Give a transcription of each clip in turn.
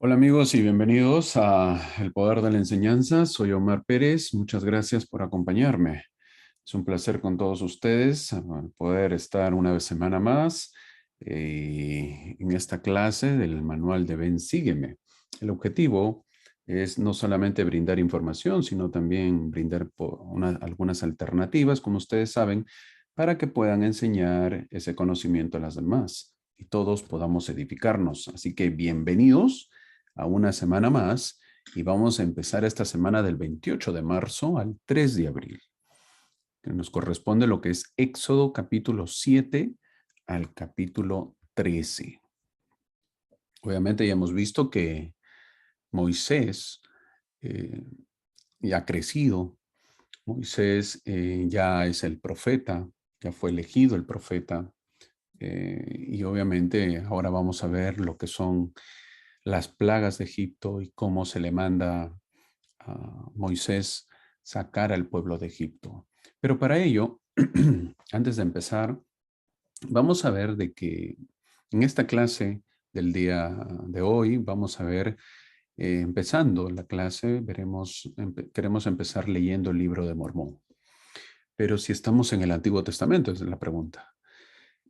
Hola amigos y bienvenidos a El Poder de la Enseñanza. Soy Omar Pérez. Muchas gracias por acompañarme. Es un placer con todos ustedes poder estar una semana más en esta clase del manual de Ven, Sígueme. El objetivo es no solamente brindar información, sino también brindar algunas alternativas, como ustedes saben, para que puedan enseñar ese conocimiento a las demás y todos podamos edificarnos. Así que bienvenidos a una semana más y vamos a empezar esta semana del 28 de marzo al 3 de abril, que nos corresponde lo que es Éxodo capítulo 7 al capítulo 13. Obviamente ya hemos visto que Moisés ya ha crecido. Moisés ya es el profeta, ya fue elegido el profeta. Y obviamente ahora vamos a ver lo que son las plagas de Egipto y cómo se le manda a Moisés sacar al pueblo de Egipto. Pero para ello, antes de empezar, vamos a ver de que en esta clase del día de hoy, vamos a ver, empezando la clase, queremos empezar leyendo el libro de Mormón. Pero si estamos en el Antiguo Testamento, esa es la pregunta.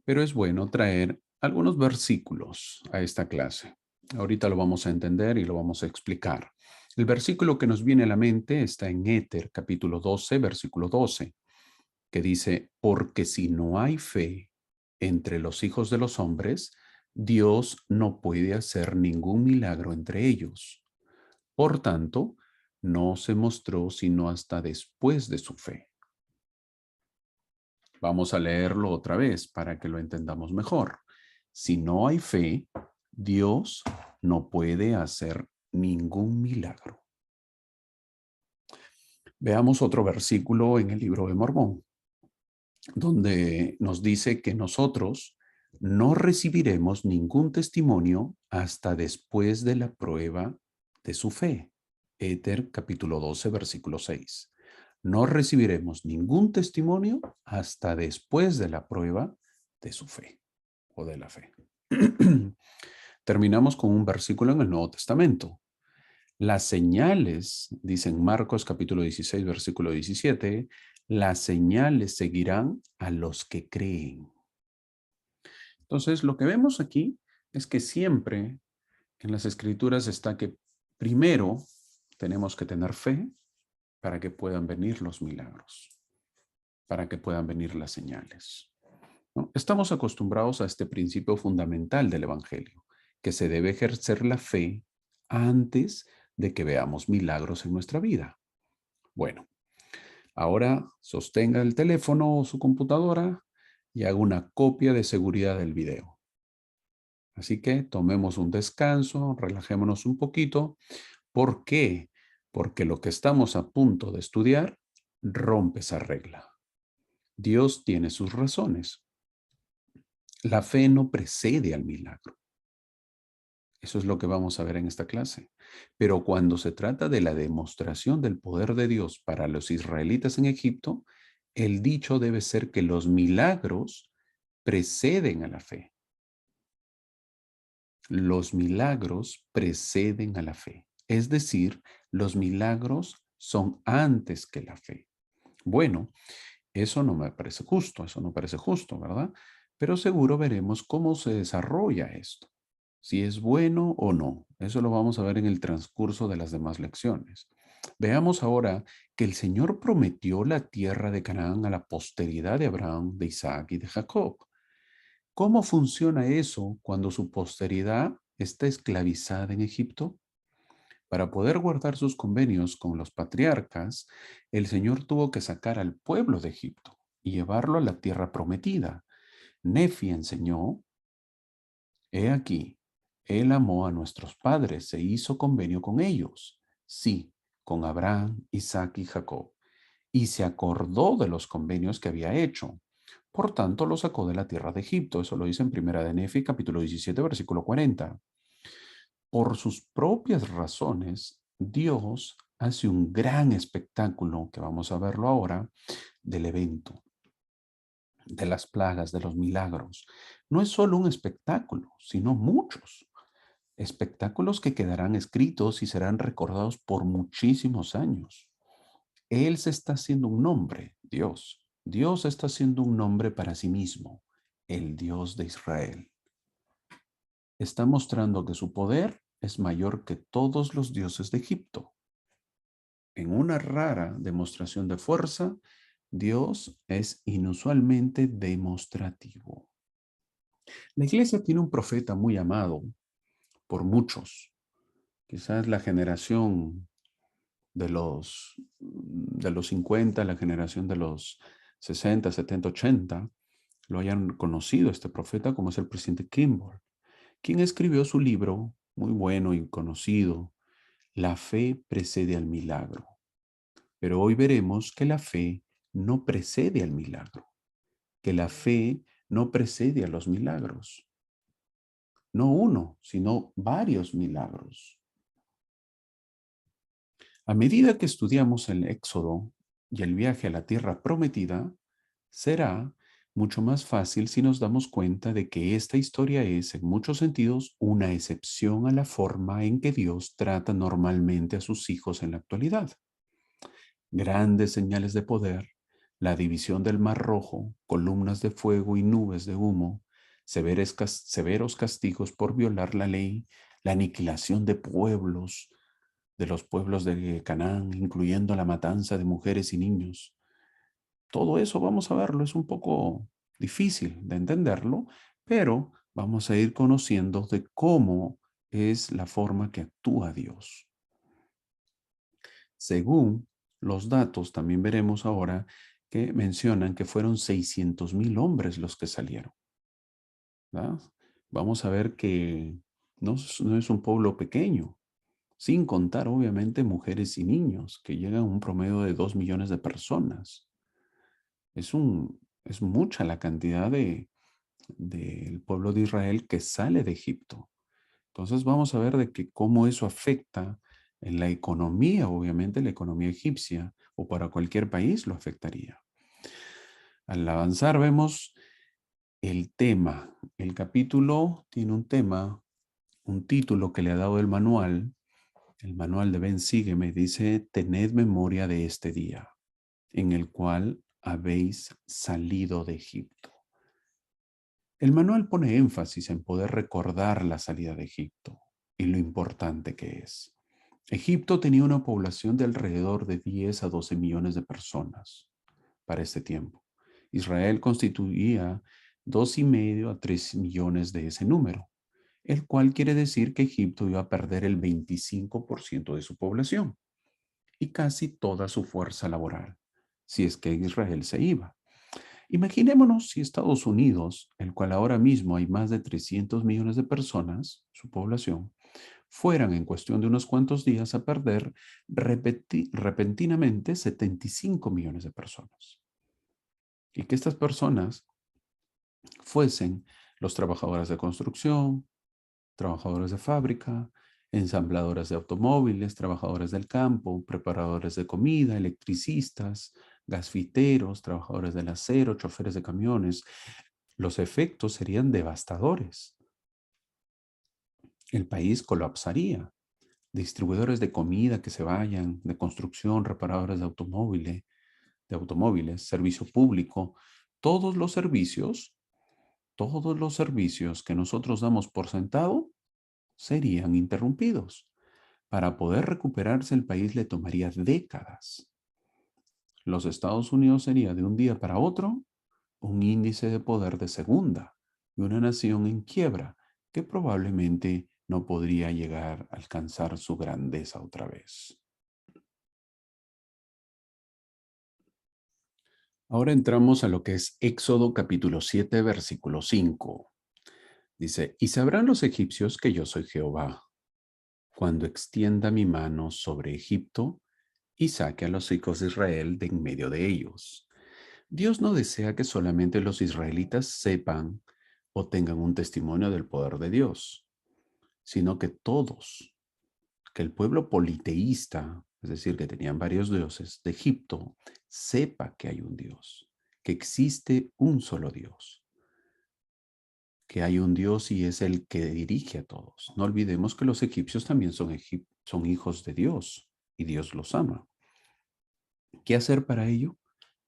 Pero es bueno traer algunos versículos a esta clase. Ahorita lo vamos a entender y lo vamos a explicar. El versículo que nos viene a la mente está en Éter, capítulo 12, versículo 12, que dice, porque si no hay fe entre los hijos de los hombres, Dios no puede hacer ningún milagro entre ellos. Por tanto, no se mostró sino hasta después de su fe. Vamos a leerlo otra vez para que lo entendamos mejor. Si no hay fe, Dios no puede hacer ningún milagro. Veamos otro versículo en el libro de Mormón, donde nos dice que nosotros no recibiremos ningún testimonio hasta después de la prueba de su fe. Éter, capítulo 12, versículo 6. No recibiremos ningún testimonio hasta después de la prueba de su fe o de la fe. Terminamos con un versículo en el Nuevo Testamento. Las señales, dicen Marcos capítulo 16, versículo 17, las señales seguirán a los que creen. Entonces, lo que vemos aquí es que siempre en las escrituras está que primero tenemos que tener fe para que puedan venir los milagros, para que puedan venir las señales, ¿no? Estamos acostumbrados a este principio fundamental del Evangelio, que se debe ejercer la fe antes de que veamos milagros en nuestra vida. Bueno, ahora sostenga el teléfono o su computadora y haga una copia de seguridad del video. Así que tomemos un descanso, relajémonos un poquito. ¿Por qué? Porque lo que estamos a punto de estudiar rompe esa regla. Dios tiene sus razones. La fe no precede al milagro. Eso es lo que vamos a ver en esta clase. Pero cuando se trata de la demostración del poder de Dios para los israelitas en Egipto, el dicho debe ser que los milagros preceden a la fe. Los milagros preceden a la fe. Es decir, los milagros son antes que la fe. Bueno, eso no me parece justo, eso no parece justo, ¿verdad? Pero seguro veremos cómo se desarrolla esto, si es bueno o no. Eso lo vamos a ver en el transcurso de las demás lecciones. Veamos ahora que el Señor prometió la tierra de Canaán a la posteridad de Abraham, de Isaac y de Jacob. ¿Cómo funciona eso cuando su posteridad está esclavizada en Egipto? Para poder guardar sus convenios con los patriarcas, el Señor tuvo que sacar al pueblo de Egipto y llevarlo a la tierra prometida. Nefi enseñó, he aquí, él amó a nuestros padres, se hizo convenio con ellos, sí, con Abraham, Isaac y Jacob, y se acordó de los convenios que había hecho. Por tanto, lo sacó de la tierra de Egipto. Eso lo dice en primera de Nefi, capítulo 17, versículo 40. Por sus propias razones, Dios hace un gran espectáculo, que vamos a verlo ahora, del evento, de las plagas, de los milagros. No es solo un espectáculo, sino muchos. espectáculos que quedarán escritos y serán recordados por muchísimos años. Él se está haciendo un nombre, Dios. Dios está haciendo un nombre para sí mismo, el Dios de Israel. Está mostrando que su poder es mayor que todos los dioses de Egipto. En una rara demostración de fuerza, Dios es inusualmente demostrativo. La iglesia tiene un profeta muy amado por muchos. Quizás la generación de los 50, la generación de los 60, 70, 80, lo hayan conocido este profeta como es el presidente Kimball, quien escribió su libro muy bueno y conocido, La fe precede al milagro. Pero hoy veremos que la fe no precede al milagro, que la fe no precede a los milagros. No uno, sino varios milagros. A medida que estudiamos el Éxodo y el viaje a la tierra prometida, será mucho más fácil si nos damos cuenta de que esta historia es, en muchos sentidos, una excepción a la forma en que Dios trata normalmente a sus hijos en la actualidad. Grandes señales de poder, la división del Mar Rojo, columnas de fuego y nubes de humo, severos castigos por violar la ley, la aniquilación de los pueblos de Canaán, incluyendo la matanza de mujeres y niños. Todo eso vamos a verlo, es un poco difícil de entenderlo, pero vamos a ir conociendo de cómo es la forma que actúa Dios. Según los datos, también veremos ahora que mencionan que fueron 600,000 hombres los que salieron, ¿verdad? Vamos a ver que no es un pueblo pequeño, sin contar obviamente mujeres y niños, que llegan a un promedio de 2 millones de personas. Es mucha la cantidad del pueblo de Israel que sale de Egipto. Entonces vamos a ver de que cómo eso afecta en la economía, obviamente la economía egipcia, o para cualquier país lo afectaría. Al avanzar vemos el tema. El capítulo tiene un tema, un título que le ha dado el manual. El manual de Ben Sígueme dice: tened memoria de este día, en el cual habéis salido de Egipto. El manual pone énfasis en poder recordar la salida de Egipto y lo importante que es. Egipto tenía una población de alrededor de 10 a 12 millones de personas para este tiempo. Israel constituía 2,5 a 3 millones de ese número, el cual quiere decir que Egipto iba a perder el 25% de su población y casi toda su fuerza laboral, si es que Israel se iba. Imaginémonos si Estados Unidos, el cual ahora mismo hay más de 300 millones de personas, su población, fueran en cuestión de unos cuantos días a perder repentinamente 75 millones de personas. Y que estas personas fuesen los trabajadores de construcción, trabajadores de fábrica, ensambladoras de automóviles, trabajadores del campo, preparadores de comida, electricistas, gasfiteros, trabajadores del acero, choferes de camiones. Los efectos serían devastadores. El país colapsaría. Distribuidores de comida que se vayan, de construcción, reparadores de automóviles, servicio público, todos los servicios que nosotros damos por sentado serían interrumpidos. Para poder recuperarse el país le tomaría décadas. Los Estados Unidos sería de un día para otro un índice de poder de segunda y una nación en quiebra que probablemente no podría llegar a alcanzar su grandeza otra vez. Ahora entramos a lo que es Éxodo capítulo 7, versículo 5. Dice: y sabrán los egipcios que yo soy Jehová, cuando extienda mi mano sobre Egipto y saque a los hijos de Israel de en medio de ellos. Dios no desea que solamente los israelitas sepan o tengan un testimonio del poder de Dios, sino que todos, que el pueblo politeísta, es decir, que tenían varios dioses de Egipto, sepa que hay un Dios, que existe un solo Dios. que hay un Dios y es el que dirige a todos. No olvidemos que los egipcios también son hijos de Dios y Dios los ama. ¿Qué hacer para ello?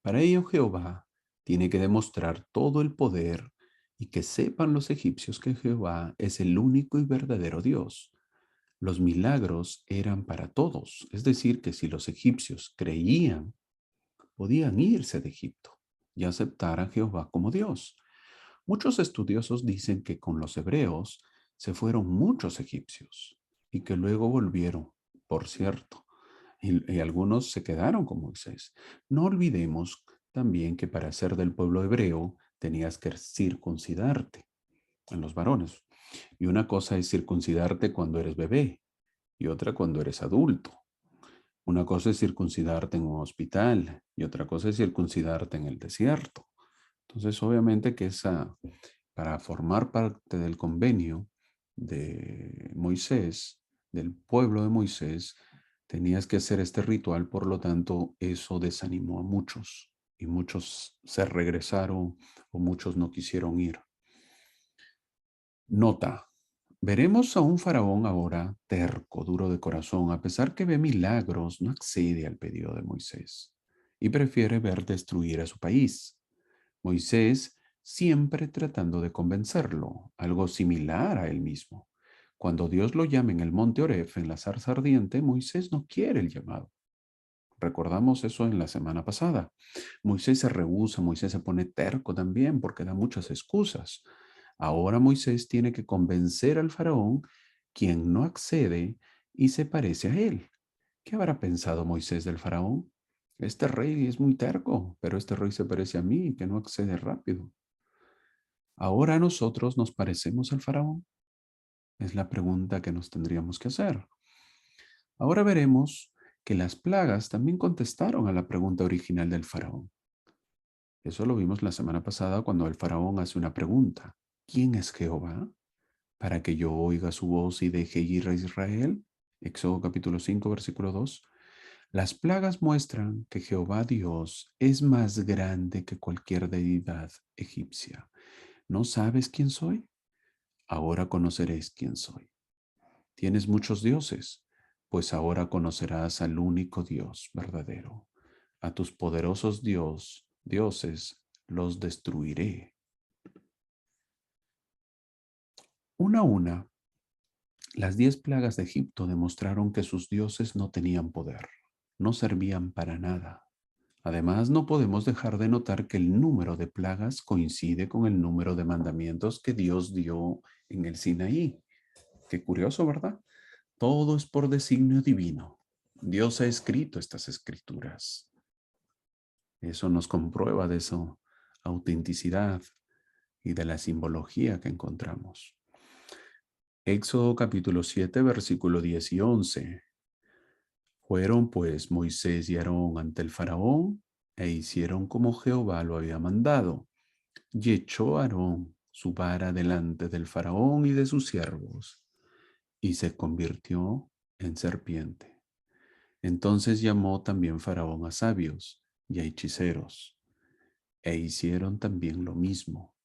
Para ello Jehová tiene que demostrar todo el poder y que sepan los egipcios que Jehová es el único y verdadero Dios. Los milagros eran para todos, es decir, que si los egipcios creían, podían irse de Egipto y aceptar a Jehová como Dios. Muchos estudiosos dicen que con los hebreos se fueron muchos egipcios y que luego volvieron, por cierto, y algunos se quedaron con Moisés. No olvidemos también que para ser del pueblo hebreo tenías que circuncidarte en los varones. Y una cosa es circuncidarte cuando eres bebé y otra cuando eres adulto. Una cosa es circuncidarte en un hospital y otra cosa es circuncidarte en el desierto. Entonces, obviamente que para formar parte del convenio de Moisés, del pueblo de Moisés, tenías que hacer este ritual, por lo tanto, eso desanimó a muchos y muchos se regresaron o muchos no quisieron ir. Nota, veremos a un faraón ahora terco, duro de corazón, a pesar que ve milagros, no accede al pedido de Moisés y prefiere ver destruir a su país. Moisés siempre tratando de convencerlo, algo similar a él mismo. Cuando Dios lo llama en el monte Oreb, en la zarza ardiente, Moisés no quiere el llamado. Recordamos eso en la semana pasada. Moisés se rehúsa, Moisés se pone terco también porque da muchas excusas. Ahora Moisés tiene que convencer al faraón, quien no accede y se parece a él. ¿Qué habrá pensado Moisés del faraón? Este rey es muy terco, pero este rey se parece a mí, que no accede rápido. ¿Ahora nosotros nos parecemos al faraón? Es la pregunta que nos tendríamos que hacer. Ahora veremos que las plagas también contestaron a la pregunta original del faraón. Eso lo vimos la semana pasada cuando el faraón hace una pregunta. ¿Quién es Jehová? Para que yo oiga su voz y deje ir a Israel. Éxodo capítulo 5, versículo 2. Las plagas muestran que Jehová Dios es más grande que cualquier deidad egipcia. ¿No sabes quién soy? Ahora conoceréis quién soy. ¿Tienes muchos dioses? Pues ahora conocerás al único Dios verdadero. A tus poderosos dioses los destruiré. Una a una, las 10 plagas de Egipto demostraron que sus dioses no tenían poder, no servían para nada. Además, no podemos dejar de notar que el número de plagas coincide con el número de mandamientos que Dios dio en el Sinaí. Qué curioso, ¿verdad? Todo es por designio divino. Dios ha escrito estas escrituras. Eso nos comprueba de su autenticidad y de la simbología que encontramos. Éxodo capítulo 7, versículo 10 y 11. Fueron pues Moisés y Aarón ante el faraón e hicieron como Jehová lo había mandado. Y echó Aarón su vara delante del faraón y de sus siervos, y se convirtió en serpiente. Entonces llamó también Faraón a sabios y a hechiceros, e hicieron también lo mismo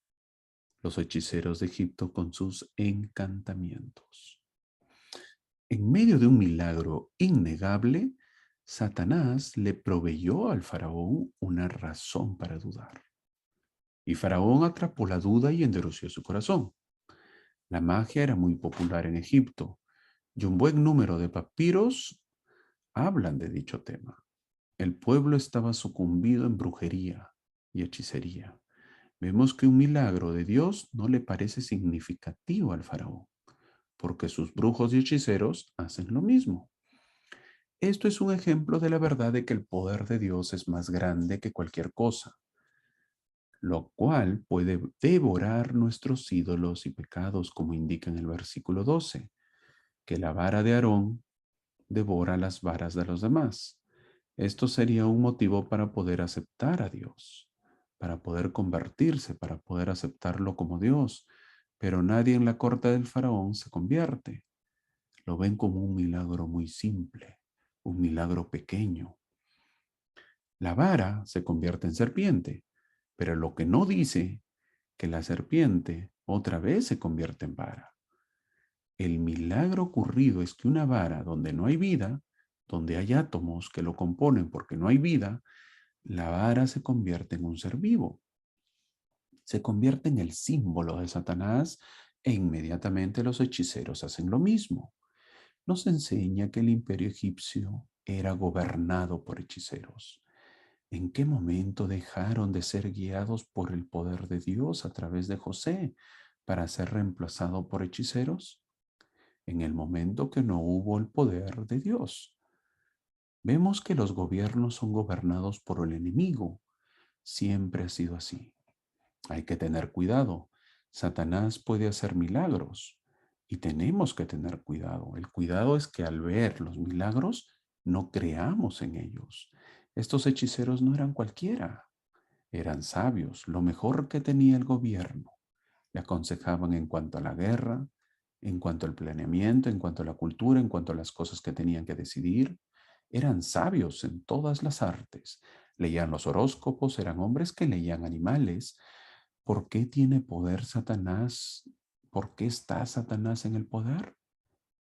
los hechiceros de Egipto con sus encantamientos. En medio de un milagro innegable, Satanás le proveyó al faraón una razón para dudar. Y Faraón atrapó la duda y endureció su corazón. La magia era muy popular en Egipto y un buen número de papiros hablan de dicho tema. El pueblo estaba sucumbido en brujería y hechicería. Vemos que un milagro de Dios no le parece significativo al faraón, porque sus brujos y hechiceros hacen lo mismo. Esto es un ejemplo de la verdad de que el poder de Dios es más grande que cualquier cosa, lo cual puede devorar nuestros ídolos y pecados, como indica en el versículo 12, que la vara de Aarón devora las varas de los demás. Esto sería un motivo para poder aceptar a Dios, para poder convertirse, para poder aceptarlo como Dios. Pero nadie en la corte del faraón se convierte. Lo ven como un milagro muy simple, un milagro pequeño. La vara se convierte en serpiente, pero lo que no dice que la serpiente otra vez se convierte en vara. El milagro ocurrido es que una vara donde no hay vida, donde hay átomos que lo componen porque no hay vida, la vara se convierte en un ser vivo. Se convierte en el símbolo de Satanás e inmediatamente los hechiceros hacen lo mismo. Nos enseña que el imperio egipcio era gobernado por hechiceros. ¿En qué momento dejaron de ser guiados por el poder de Dios a través de José para ser reemplazado por hechiceros? En el momento que no hubo el poder de Dios. Vemos que los gobiernos son gobernados por el enemigo. Siempre ha sido así. Hay que tener cuidado. Satanás puede hacer milagros y tenemos que tener cuidado. El cuidado es que al ver los milagros no creamos en ellos. Estos hechiceros no eran cualquiera, eran sabios, lo mejor que tenía el gobierno. Le aconsejaban en cuanto a la guerra, en cuanto al planeamiento, en cuanto a la cultura, en cuanto a las cosas que tenían que decidir. Eran sabios en todas las artes. Leían los horóscopos, eran hombres que leían animales. ¿Por qué tiene poder Satanás? ¿Por qué está Satanás en el poder?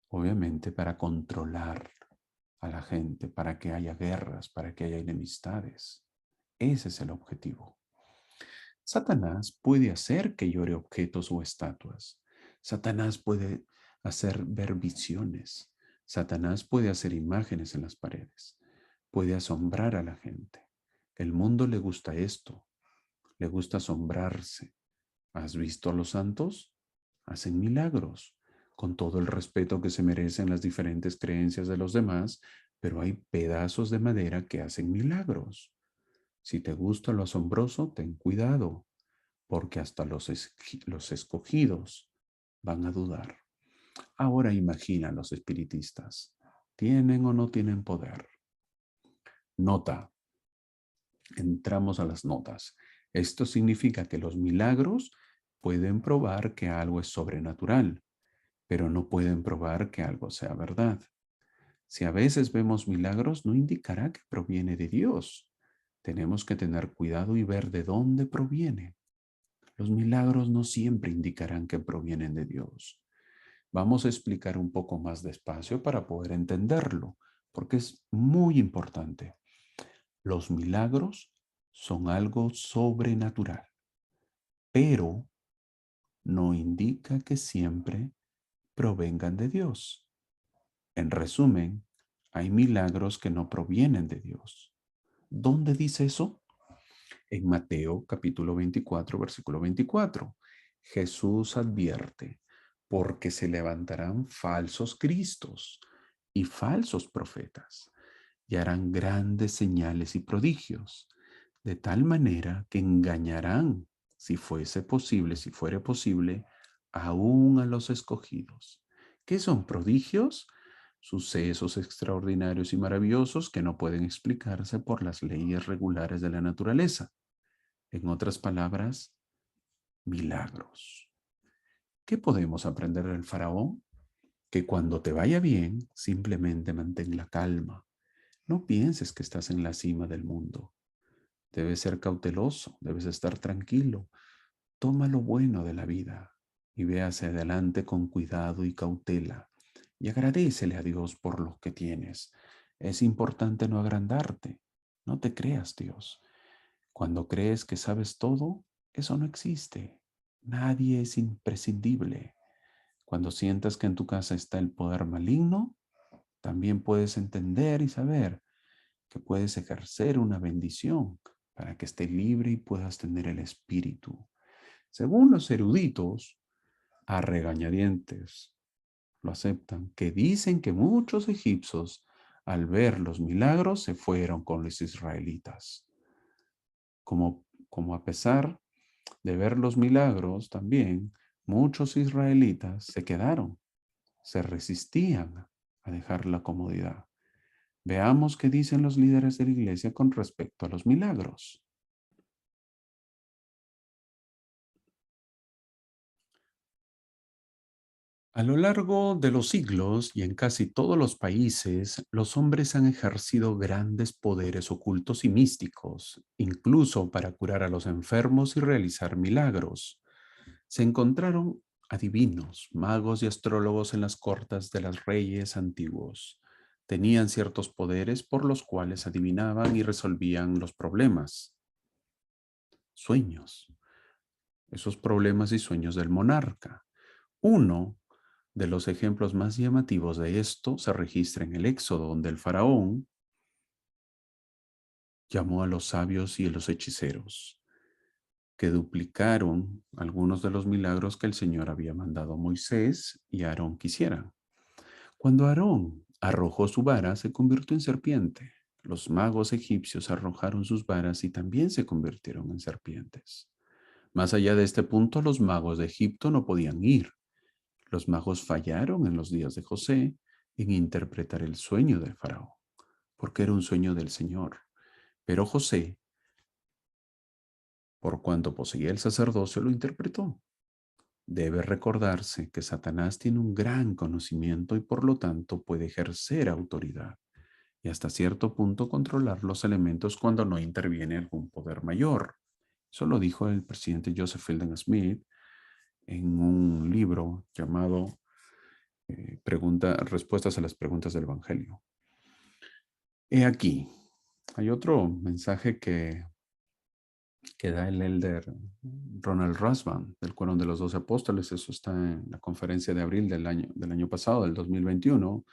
Obviamente para controlar a la gente, para que haya guerras, para que haya enemistades. Ese es el objetivo. Satanás puede hacer que llore objetos o estatuas. Satanás puede hacer ver visiones. Satanás puede hacer imágenes en las paredes. Puede asombrar a la gente. El mundo le gusta esto. Le gusta asombrarse. ¿Has visto a los santos? Hacen milagros, con todo el respeto que se merecen las diferentes creencias de los demás, pero hay pedazos de madera que hacen milagros. Si te gusta lo asombroso, ten cuidado, porque hasta los escogidos van a dudar. Ahora imagina los espiritistas. ¿Tienen o no tienen poder? Nota. Entramos a las notas. Esto significa que los milagros pueden probar que algo es sobrenatural, pero no pueden probar que algo sea verdad. Si a veces vemos milagros, no indicará que proviene de Dios. Tenemos que tener cuidado y ver de dónde proviene. Los milagros no siempre indicarán que provienen de Dios. Vamos a explicar un poco más despacio para poder entenderlo, porque es muy importante. Los milagros son algo sobrenatural, pero no indica que siempre provengan de Dios. En resumen, hay milagros que no provienen de Dios. ¿Dónde dice eso? En Mateo capítulo 24, versículo 24. Jesús advierte, porque se levantarán falsos cristos y falsos profetas y harán grandes señales y prodigios, de tal manera que engañarán, si fuere posible, aún a los escogidos. ¿Qué son prodigios? Sucesos extraordinarios y maravillosos que no pueden explicarse por las leyes regulares de la naturaleza. En otras palabras, milagros. ¿Qué podemos aprender del faraón? Que cuando te vaya bien, simplemente mantén la calma. No pienses que estás en la cima del mundo. Debes ser cauteloso, debes estar tranquilo. Toma lo bueno de la vida y ve hacia adelante con cuidado y cautela. Y agradécele a Dios por lo que tienes. Es importante no agrandarte. No te creas Dios. Cuando crees que sabes todo, eso no existe. Nadie es imprescindible. Cuando sientas que en tu casa está el poder maligno, también puedes entender y saber que puedes ejercer una bendición para que esté libre y puedas tener el espíritu. Según los eruditos, a regañadientes lo aceptan, que dicen que muchos egipcios al ver los milagros se fueron con los israelitas. Como a pesar de ver los milagros también, muchos israelitas se quedaron, se resistían a dejar la comodidad. Veamos qué dicen los líderes de la iglesia con respecto a los milagros. A lo largo de los siglos y en casi todos los países, los hombres han ejercido grandes poderes ocultos y místicos, incluso para curar a los enfermos y realizar milagros. Se encontraron adivinos, magos y astrólogos en las cortes de los reyes antiguos. Tenían ciertos poderes por los cuales adivinaban y resolvían los problemas, sueños, esos problemas y sueños del monarca. Uno de los ejemplos más llamativos de esto se registra en el Éxodo, donde el faraón llamó a los sabios y a los hechiceros, que duplicaron algunos de los milagros que el Señor había mandado a Moisés y a Aarón que hicieran. Cuando Aarón arrojó su vara, se convirtió en serpiente. Los magos egipcios arrojaron sus varas y también se convirtieron en serpientes. Más allá de este punto, los magos de Egipto no podían ir. Los magos fallaron en los días de José en interpretar el sueño del faraón, porque era un sueño del Señor. Pero José, por cuanto poseía el sacerdocio, lo interpretó. Debe recordarse que Satanás tiene un gran conocimiento y por lo tanto puede ejercer autoridad y hasta cierto punto controlar los elementos cuando no interviene algún poder mayor. Eso lo dijo el presidente Joseph Fielding Smith en un libro llamado Respuestas a las preguntas del Evangelio. He aquí, hay otro mensaje que da el elder Ronald Rasband, del Cuerón de los 12 Apóstoles. Eso está en la conferencia de abril del año pasado, del 2021,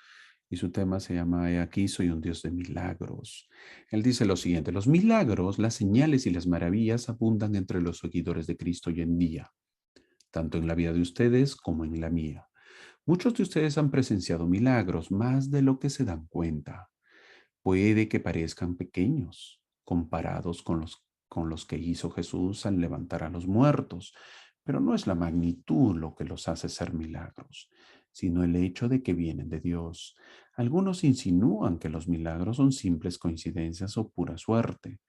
y su tema se llama He aquí, soy un Dios de milagros. Él dice lo siguiente: los milagros, las señales y las maravillas abundan entre los seguidores de Cristo hoy en día, tanto en la vida de ustedes como en la mía. Muchos de ustedes han presenciado milagros, más de lo que se dan cuenta. Puede que parezcan pequeños comparados con los que hizo Jesús al levantar a los muertos, pero no es la magnitud lo que los hace ser milagros, sino el hecho de que vienen de Dios. Algunos insinúan que los milagros son simples coincidencias o pura suerte,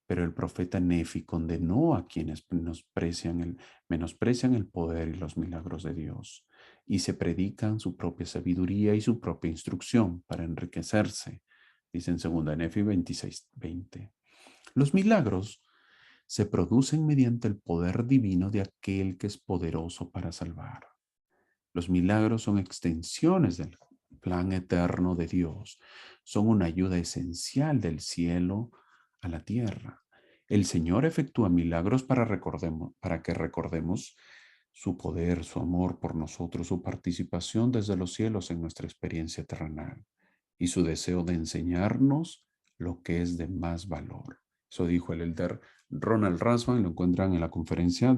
pero el profeta Nefi condenó a quienes menosprecian el poder y los milagros de Dios y se predican su propia sabiduría y su propia instrucción para enriquecerse. Dice en 2 Nefi 26:20. Los milagros se producen mediante el poder divino de aquel que es poderoso para salvar. Los milagros son extensiones del plan eterno de Dios. Son una ayuda esencial del cielo a la tierra. El Señor efectúa milagros para que recordemos su poder, su amor por nosotros, su participación desde los cielos en nuestra experiencia terrenal y su deseo de enseñarnos lo que es de más valor. Eso dijo el elder Ronald Rasband, lo encuentran en la conferencia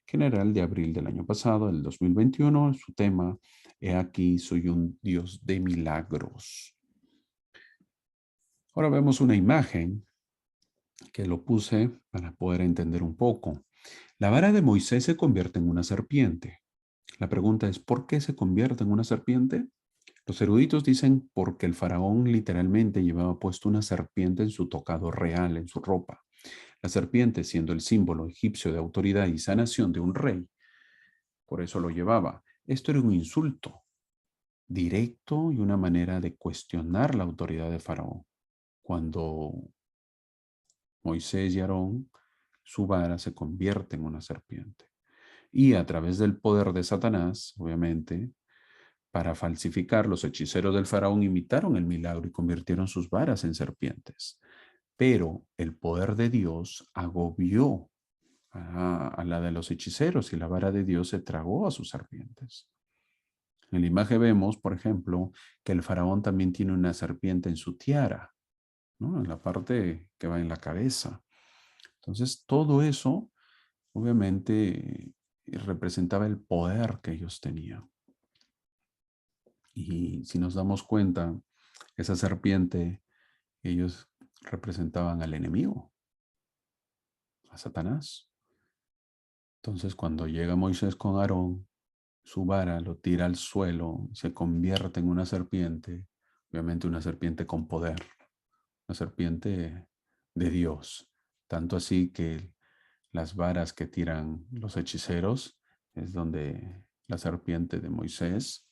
general de abril del año pasado, el 2021. Su tema: He aquí, soy un Dios de milagros. Ahora vemos una imagen que lo puse para poder entender un poco. La vara de Moisés se convierte en una serpiente. La pregunta es: ¿por qué se convierte en una serpiente? Los eruditos dicen porque el faraón literalmente llevaba puesto una serpiente en su tocado real, en su ropa. La serpiente siendo el símbolo egipcio de autoridad y sanación de un rey, por eso lo llevaba. Esto era un insulto directo y una manera de cuestionar la autoridad de Faraón. Cuando Moisés y Aarón, su vara se convierte en una serpiente. Y a través del poder de Satanás, obviamente, para falsificar, los hechiceros del faraón imitaron el milagro y convirtieron sus varas en serpientes. Pero el poder de Dios agobió a la de los hechiceros y la vara de Dios se tragó a sus serpientes. En la imagen vemos, por ejemplo, que el faraón también tiene una serpiente en su tiara, ¿no? En la parte que va en la cabeza. Entonces, todo eso, obviamente, representaba el poder que ellos tenían. Y si nos damos cuenta, esa serpiente, ellos representaban al enemigo, a Satanás. Entonces, cuando llega Moisés con Aarón, su vara lo tira al suelo, se convierte en una serpiente, obviamente una serpiente con poder, una serpiente de Dios. Tanto así que las varas que tiran los hechiceros es donde la serpiente de Moisés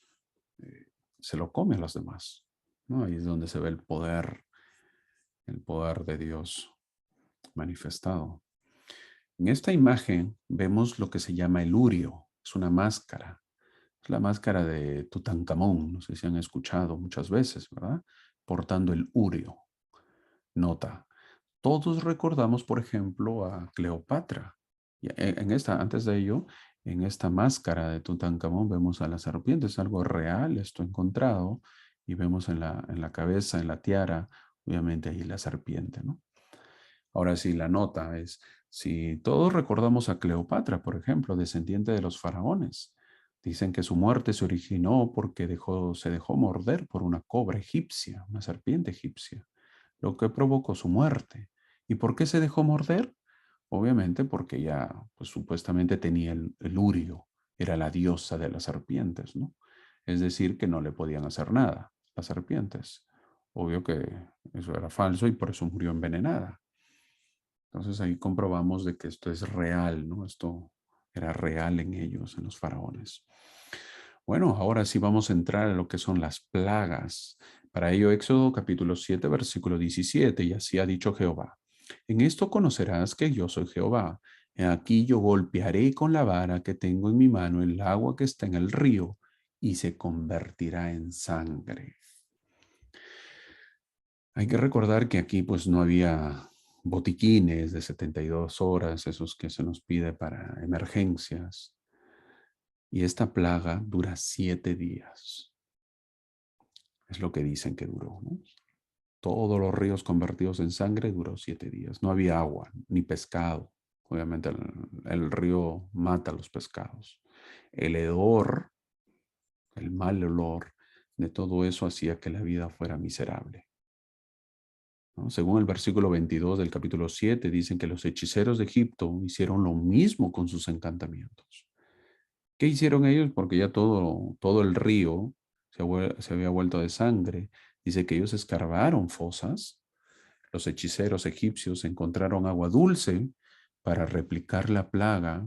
eh, se lo come a los demás, ¿no? Ahí es donde se ve el poder de Dios manifestado. En esta imagen vemos lo que se llama el urio. Es una máscara. Es la máscara de Tutankamón. No sé si han escuchado muchas veces, ¿verdad? Portando el urio. Nota. Todos recordamos, por ejemplo, a Cleopatra. Y antes de ello, en esta máscara de Tutankamón vemos a la serpiente. Es algo real, esto encontrado. Y vemos en la cabeza, en la tiara, obviamente ahí la serpiente, ¿no? Ahora sí, la nota es, si todos recordamos a Cleopatra, por ejemplo, descendiente de los faraones, dicen que su muerte se originó porque se dejó morder por una cobra egipcia, una serpiente egipcia, lo que provocó su muerte. ¿Y por qué se dejó morder? Obviamente porque ya, pues supuestamente tenía el urio, era la diosa de las serpientes, ¿no? Es decir, que no le podían hacer nada las serpientes. Obvio que eso era falso y por eso murió envenenada. Entonces ahí comprobamos de que esto es real, ¿no? Esto era real en ellos, en los faraones. Bueno, ahora sí vamos a entrar a lo que son las plagas. Para ello, Éxodo capítulo 7, versículo 17, y así ha dicho Jehová. En esto conocerás que yo soy Jehová. He aquí yo golpearé con la vara que tengo en mi mano el agua que está en el río y se convertirá en sangre. Hay que recordar que aquí pues no había botiquines de 72 horas, esos que se nos pide para emergencias. Y esta plaga dura 7 días. Es lo que dicen que duró, ¿no? Todos los ríos convertidos en sangre duró 7 días. No había agua, ni pescado. Obviamente el río mata a los pescados. El hedor, el mal olor de todo eso hacía que la vida fuera miserable, ¿no? Según el versículo 22 del capítulo 7, dicen que los hechiceros de Egipto hicieron lo mismo con sus encantamientos. ¿Qué hicieron ellos? Porque ya todo el río se había vuelto de sangre. Dice que ellos escarbaron fosas. Los hechiceros egipcios encontraron agua dulce para replicar la plaga,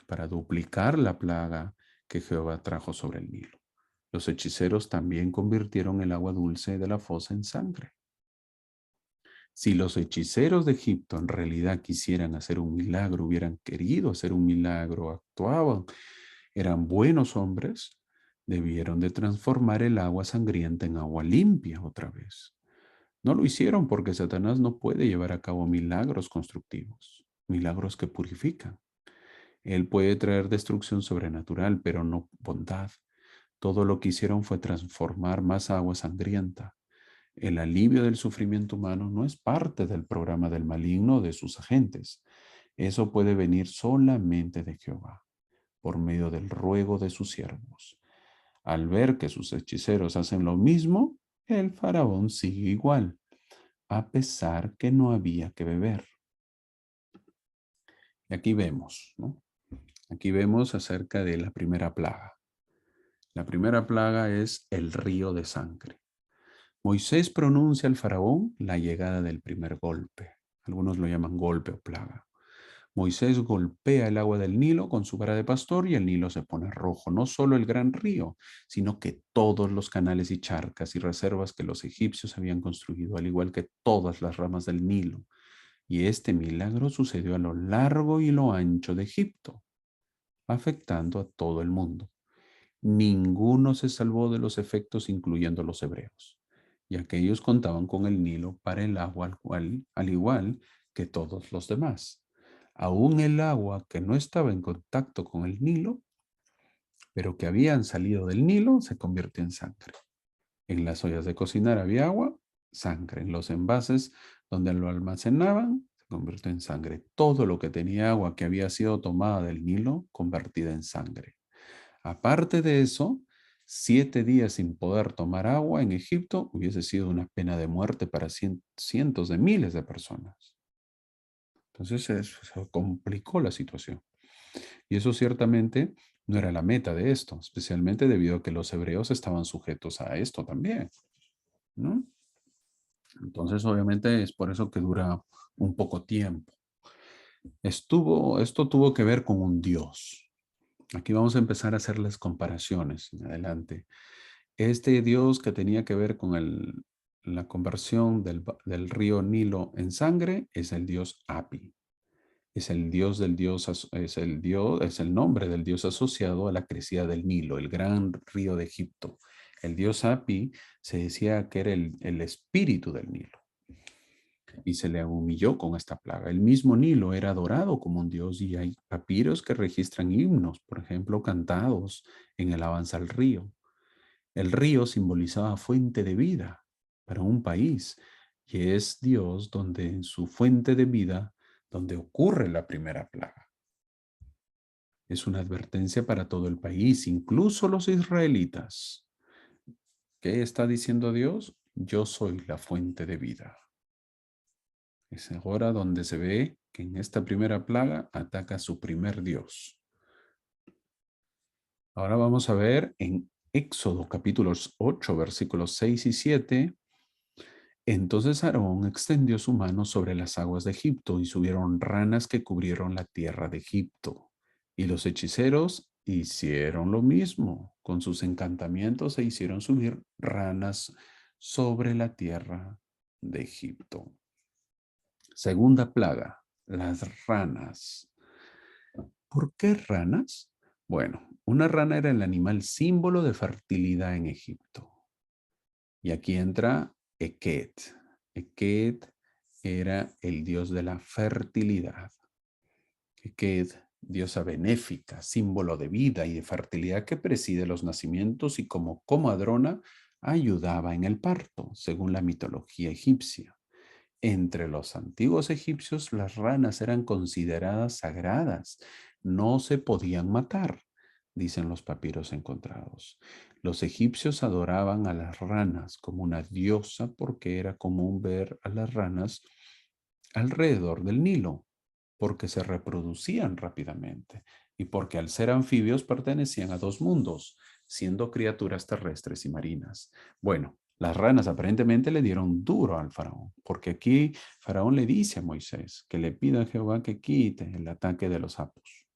para duplicar la plaga que Jehová trajo sobre el Nilo. Los hechiceros también convirtieron el agua dulce de la fosa en sangre. Si los hechiceros de Egipto en realidad quisieran hacer un milagro, hubieran querido hacer un milagro, actuaban, eran buenos hombres, debieron de transformar el agua sangrienta en agua limpia otra vez. No lo hicieron porque Satanás no puede llevar a cabo milagros constructivos, milagros que purifican. Él puede traer destrucción sobrenatural, pero no bondad. Todo lo que hicieron fue transformar más agua sangrienta. El alivio del sufrimiento humano no es parte del programa del maligno o de sus agentes. Eso puede venir solamente de Jehová, por medio del ruego de sus siervos. Al ver que sus hechiceros hacen lo mismo, el faraón sigue igual, a pesar que no había que beber. Y aquí vemos, ¿no? Aquí vemos acerca de la primera plaga. La primera plaga es el río de sangre. Moisés pronuncia al faraón la llegada del primer golpe. Algunos lo llaman golpe o plaga. Moisés golpea el agua del Nilo con su vara de pastor y el Nilo se pone rojo. No solo el gran río, sino que todos los canales y charcas y reservas que los egipcios habían construido, al igual que todas las ramas del Nilo. Y este milagro sucedió a lo largo y lo ancho de Egipto, afectando a todo el mundo. Ninguno se salvó de los efectos, incluyendo los hebreos, ya que ellos contaban con el Nilo para el agua al igual que todos los demás. Aún el agua que no estaba en contacto con el Nilo, pero que habían salido del Nilo, se convirtió en sangre. En las ollas de cocinar había agua, sangre. En los envases donde lo almacenaban, se convirtió en sangre. Todo lo que tenía agua que había sido tomada del Nilo, convertida en sangre. Aparte de eso, 7 días sin poder tomar agua en Egipto hubiese sido una pena de muerte para cientos de miles de personas. Entonces se complicó la situación. Y eso ciertamente no era la meta de esto, especialmente debido a que los hebreos estaban sujetos a esto también, ¿no? Entonces, obviamente, es por eso que dura un poco tiempo. Esto tuvo que ver con un Dios. Aquí vamos a empezar a hacer las comparaciones en adelante. Este Dios que tenía que ver con la conversión del río Nilo en sangre es el Dios Api. Es el dios del dios, es el nombre del dios asociado a la crecida del Nilo, el gran río de Egipto. El dios Api se decía que era el espíritu del Nilo y se le humilló con esta plaga. El mismo Nilo era adorado como un dios y hay papiros que registran himnos, por ejemplo, cantados en el alabanza al río. El río simbolizaba fuente de vida para un país y es Dios donde en su fuente de vida, donde ocurre la primera plaga. Es una advertencia para todo el país, incluso los israelitas. ¿Qué está diciendo Dios? Yo soy la fuente de vida. Es ahora donde se ve que en esta primera plaga ataca a su primer Dios. Ahora vamos a ver en Éxodo capítulos 8, versículos 6 y 7. Entonces Aarón extendió su mano sobre las aguas de Egipto y subieron ranas que cubrieron la tierra de Egipto. Y los hechiceros hicieron lo mismo. Con sus encantamientos se hicieron subir ranas sobre la tierra de Egipto. Segunda plaga, las ranas. ¿Por qué ranas? Bueno, una rana era el animal símbolo de fertilidad en Egipto. Y aquí entra Eket. Eket era el dios de la fertilidad. Eket, diosa benéfica, símbolo de vida y de fertilidad que preside los nacimientos y como comadrona ayudaba en el parto, según la mitología egipcia. Entre los antiguos egipcios, las ranas eran consideradas sagradas. No se podían matar, dicen los papiros encontrados. Los egipcios adoraban a las ranas como una diosa porque era común ver a las ranas alrededor del Nilo, porque se reproducían rápidamente y porque al ser anfibios pertenecían a dos mundos, siendo criaturas terrestres y marinas. Bueno, las ranas aparentemente le dieron duro al faraón, porque aquí faraón le dice a Moisés que le pida a Jehová que quite el ataque de los sapos.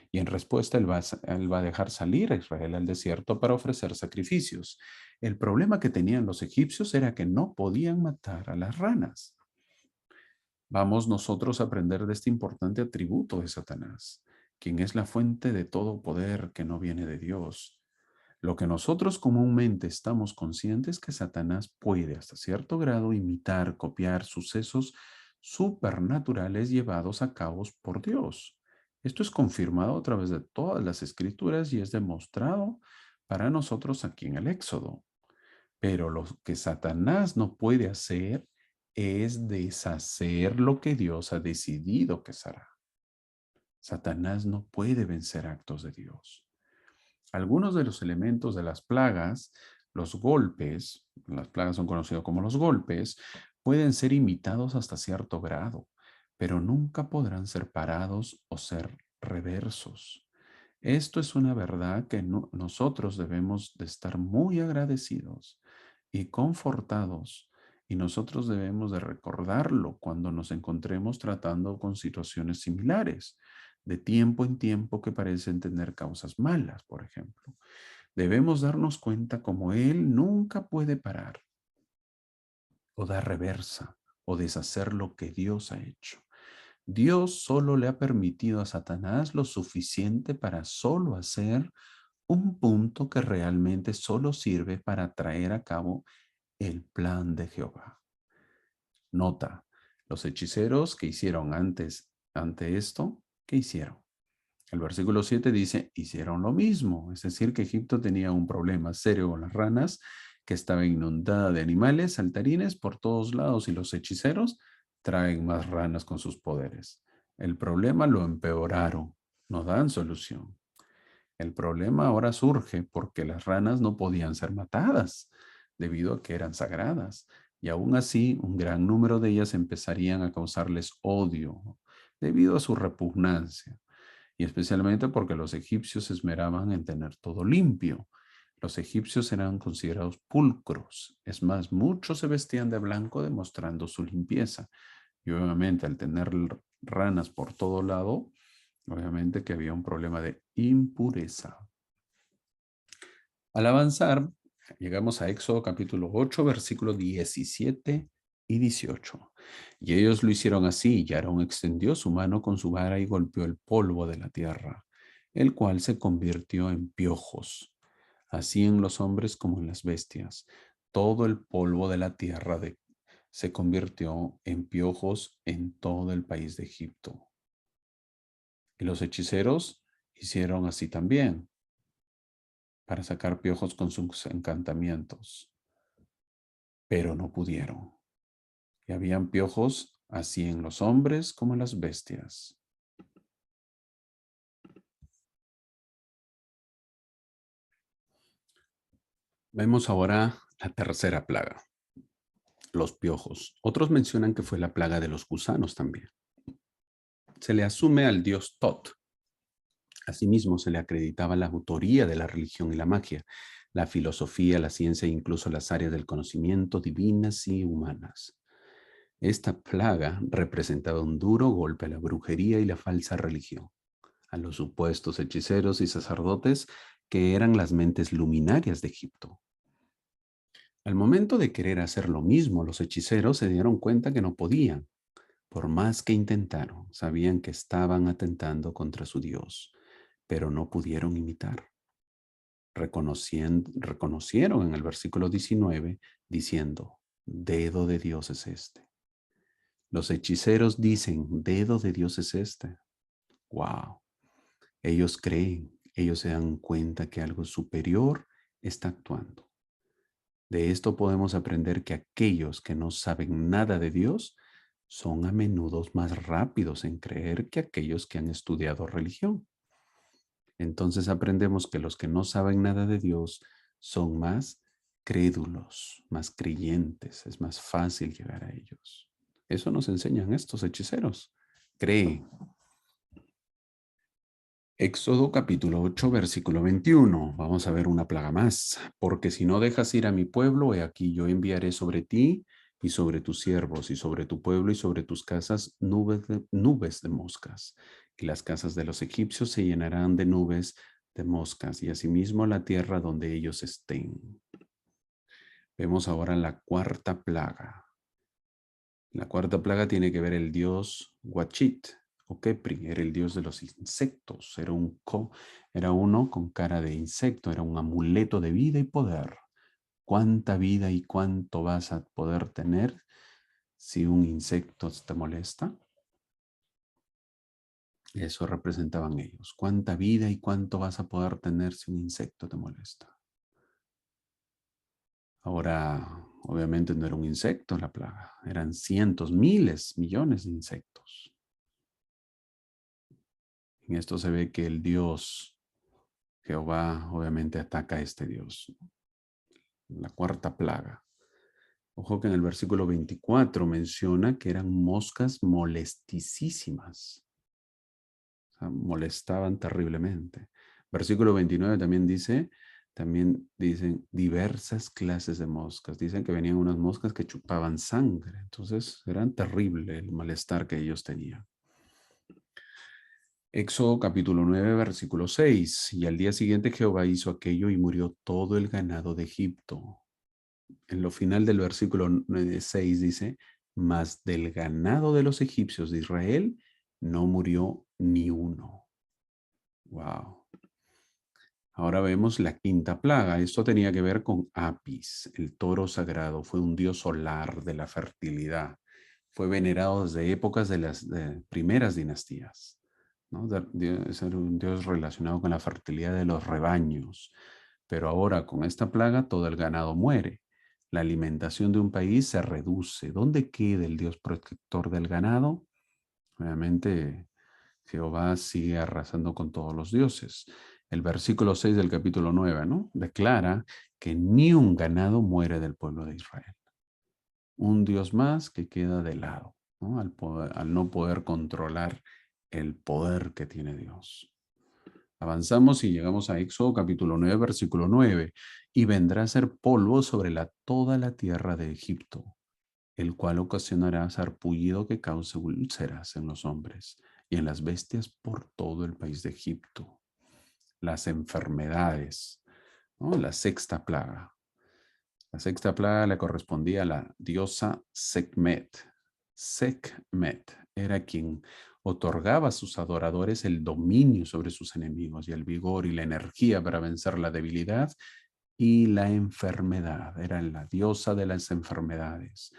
Y en respuesta él va a dejar salir a Israel al desierto para ofrecer sacrificios. El problema que tenían los egipcios era que no podían matar a las ranas. Vamos nosotros a aprender de este importante atributo de Satanás, quien es la fuente de todo poder que no viene de Dios. Lo que nosotros comúnmente estamos conscientes que Satanás puede hasta cierto grado imitar, copiar sucesos supernaturales llevados a cabo por Dios. Esto es confirmado a través de todas las escrituras y es demostrado para nosotros aquí en el Éxodo. Pero lo que Satanás no puede hacer es deshacer lo que Dios ha decidido que será. Satanás no puede vencer actos de Dios. Algunos de los elementos de las plagas, los golpes, las plagas son conocidos como los golpes, pueden ser imitados hasta cierto grado, pero nunca podrán ser parados o ser reversos. Esto es una verdad que nosotros debemos de estar muy agradecidos y confortados y nosotros debemos de recordarlo cuando nos encontremos tratando con situaciones similares, de tiempo en tiempo que parecen tener causas malas, por ejemplo. Debemos darnos cuenta como Él nunca puede parar o dar reversa o deshacer lo que Dios ha hecho. Dios solo le ha permitido a Satanás lo suficiente para solo hacer un punto que realmente solo sirve para traer a cabo el plan de Jehová. Nota, los hechiceros que hicieron ante esto, ¿qué hicieron? El versículo 7 dice, hicieron lo mismo, es decir, que Egipto tenía un problema serio con las ranas, que estaba inundada de animales, saltarines por todos lados y los hechiceros traen más ranas con sus poderes. El problema lo empeoraron, no dan solución. El problema ahora surge porque las ranas no podían ser matadas debido a que eran sagradas y aún así un gran número de ellas empezarían a causarles odio debido a su repugnancia y especialmente porque los egipcios se esmeraban en tener todo limpio. Los egipcios eran considerados pulcros, es más, muchos se vestían de blanco demostrando su limpieza y obviamente al tener ranas por todo lado, obviamente que había un problema de impureza. Al avanzar, llegamos a Éxodo capítulo 8, versículos 17 y 18. Y ellos lo hicieron así, y Aarón extendió su mano con su vara y golpeó el polvo de la tierra, el cual se convirtió en piojos, así en los hombres como en las bestias. Todo el polvo de la tierra se convirtió en piojos en todo el país de Egipto. Y los hechiceros hicieron así también, para sacar piojos con sus encantamientos, pero no pudieron. Y habían piojos así en los hombres como en las bestias. Vemos ahora la tercera plaga, los piojos. Otros mencionan que fue la plaga de los gusanos también. Se le asume al dios Tot. Asimismo, se le acreditaba la autoría de la religión y la magia, la filosofía, la ciencia e incluso las áreas del conocimiento divinas y humanas. Esta plaga representaba un duro golpe a la brujería y la falsa religión, a los supuestos hechiceros y sacerdotes que eran las mentes luminarias de Egipto. Al momento de querer hacer lo mismo, los hechiceros se dieron cuenta que no podían. Por más que intentaron, sabían que estaban atentando contra su Dios, pero no pudieron imitar. Reconocieron en el versículo 19 diciendo, dedo de Dios es este. Los hechiceros dicen, dedo de Dios es este. Wow. Ellos creen, ellos se dan cuenta que algo superior está actuando. De esto podemos aprender que aquellos que no saben nada de Dios son a menudo más rápidos en creer que aquellos que han estudiado religión. Entonces aprendemos que los que no saben nada de Dios son más crédulos, más creyentes. Es más fácil llegar a ellos. Eso nos enseñan estos hechiceros. Creen. Éxodo capítulo 8, versículo 21. Vamos a ver una plaga más. Porque si no dejas ir a mi pueblo, he aquí yo enviaré sobre ti y sobre tus siervos y sobre tu pueblo y sobre tus casas nubes de moscas. Y las casas de los egipcios se llenarán de nubes de moscas y asimismo la tierra donde ellos estén. Vemos ahora la cuarta plaga. La cuarta plaga tiene que ver el dios Huachit o Kepri, era el dios de los insectos, era uno con cara de insecto, era un amuleto de vida y poder. ¿Cuánta vida y cuánto vas a poder tener si un insecto te molesta? Eso representaban ellos. ¿Cuánta vida y cuánto vas a poder tener si un insecto te molesta? Ahora, obviamente no era un insecto la plaga, eran cientos, miles, millones de insectos. En esto se ve que el Dios Jehová obviamente ataca a este Dios. La cuarta plaga. Ojo que en el versículo 24 menciona que eran moscas molestísimas. O sea, molestaban terriblemente. Versículo 29 también dicen diversas clases de moscas. Dicen que venían unas moscas que chupaban sangre. Entonces eran terrible el malestar que ellos tenían. Éxodo capítulo 9, versículo 6. Y al día siguiente Jehová hizo aquello y murió todo el ganado de Egipto. En lo final del versículo 6 dice, mas del ganado de los egipcios de Israel no murió ni uno. Wow. Ahora vemos la quinta plaga. Esto tenía que ver con Apis, el toro sagrado. Fue un dios solar de la fertilidad. Fue venerado desde épocas de las primeras dinastías, ¿no? Era un dios relacionado con la fertilidad de los rebaños. Pero ahora con esta plaga todo el ganado muere. La alimentación de un país se reduce. ¿Dónde queda el dios protector del ganado? Obviamente Jehová sigue arrasando con todos los dioses. El versículo 6 del capítulo 9, ¿no? Declara que ni un ganado muere del pueblo de Israel. Un Dios más que queda de lado, ¿no? Al no poder controlar el poder que tiene Dios. Avanzamos y llegamos a Éxodo capítulo 9, versículo 9. Y vendrá a ser polvo sobre toda la tierra de Egipto, el cual ocasionará sarpullido que cause úlceras en los hombres y en las bestias por todo el país de Egipto. Las enfermedades, ¿no? La sexta plaga. La sexta plaga le correspondía a la diosa Sekhmet. Sekhmet era quien otorgaba a sus adoradores el dominio sobre sus enemigos y el vigor y la energía para vencer la debilidad y la enfermedad. Era la diosa de las enfermedades.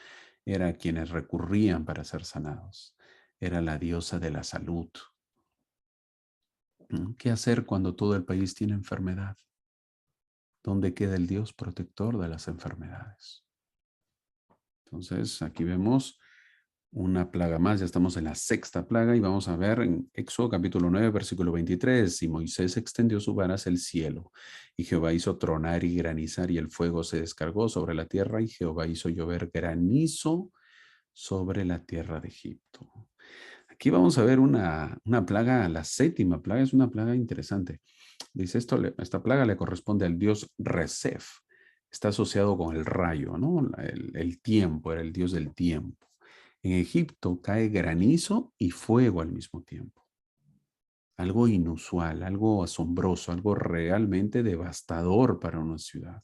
Era quienes recurrían para ser sanados. Era la diosa de la salud. ¿Qué hacer cuando todo el país tiene enfermedad? ¿Dónde queda el Dios protector de las enfermedades? Entonces, aquí vemos una plaga más. Ya estamos en la sexta plaga y vamos a ver en Éxodo capítulo 9, versículo 23. Y Moisés extendió su vara hacia el cielo, y Jehová hizo tronar y granizar, y el fuego se descargó sobre la tierra, y Jehová hizo llover granizo sobre la tierra de Egipto. Aquí vamos a ver una plaga, la séptima plaga es una plaga interesante. Dice esto, esta plaga le corresponde al dios Resef. Está asociado con el rayo, ¿no? El tiempo, era el dios del tiempo. En Egipto cae granizo y fuego al mismo tiempo. Algo inusual, algo asombroso, algo realmente devastador para una ciudad.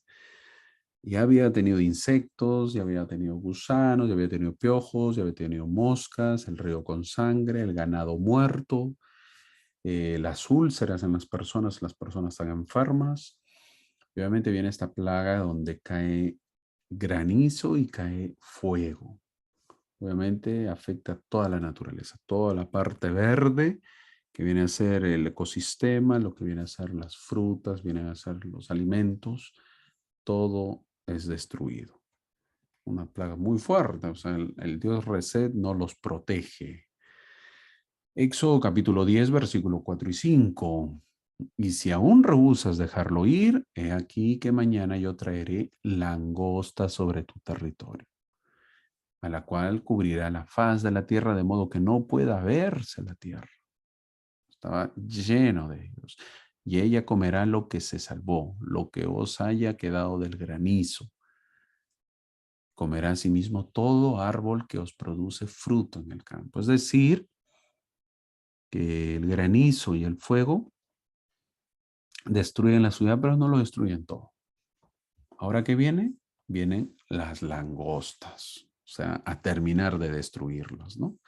Ya había tenido insectos, ya había tenido gusanos, ya había tenido piojos, ya había tenido moscas, el río con sangre, el ganado muerto, las úlceras en las personas están enfermas. Y obviamente viene esta plaga donde cae granizo y cae fuego. Obviamente afecta a toda la naturaleza, toda la parte verde que viene a ser el ecosistema, lo que viene a ser las frutas, vienen a ser los alimentos, todo es destruido. Una plaga muy fuerte, o sea, el dios Reset no los protege. Éxodo capítulo 10, versículo 4 y 5. Y si aún rehusas dejarlo ir, he aquí que mañana yo traeré langosta sobre tu territorio, a la cual cubrirá la faz de la tierra de modo que no pueda verse la tierra. Estaba lleno de ellos. Y ella comerá lo que se salvó, lo que os haya quedado del granizo. Comerá asimismo todo árbol que os produce fruto en el campo. Es decir, que el granizo y el fuego destruyen la ciudad, pero no lo destruyen todo. Ahora que viene, vienen las langostas, o sea, a terminar de destruirlos, ¿no?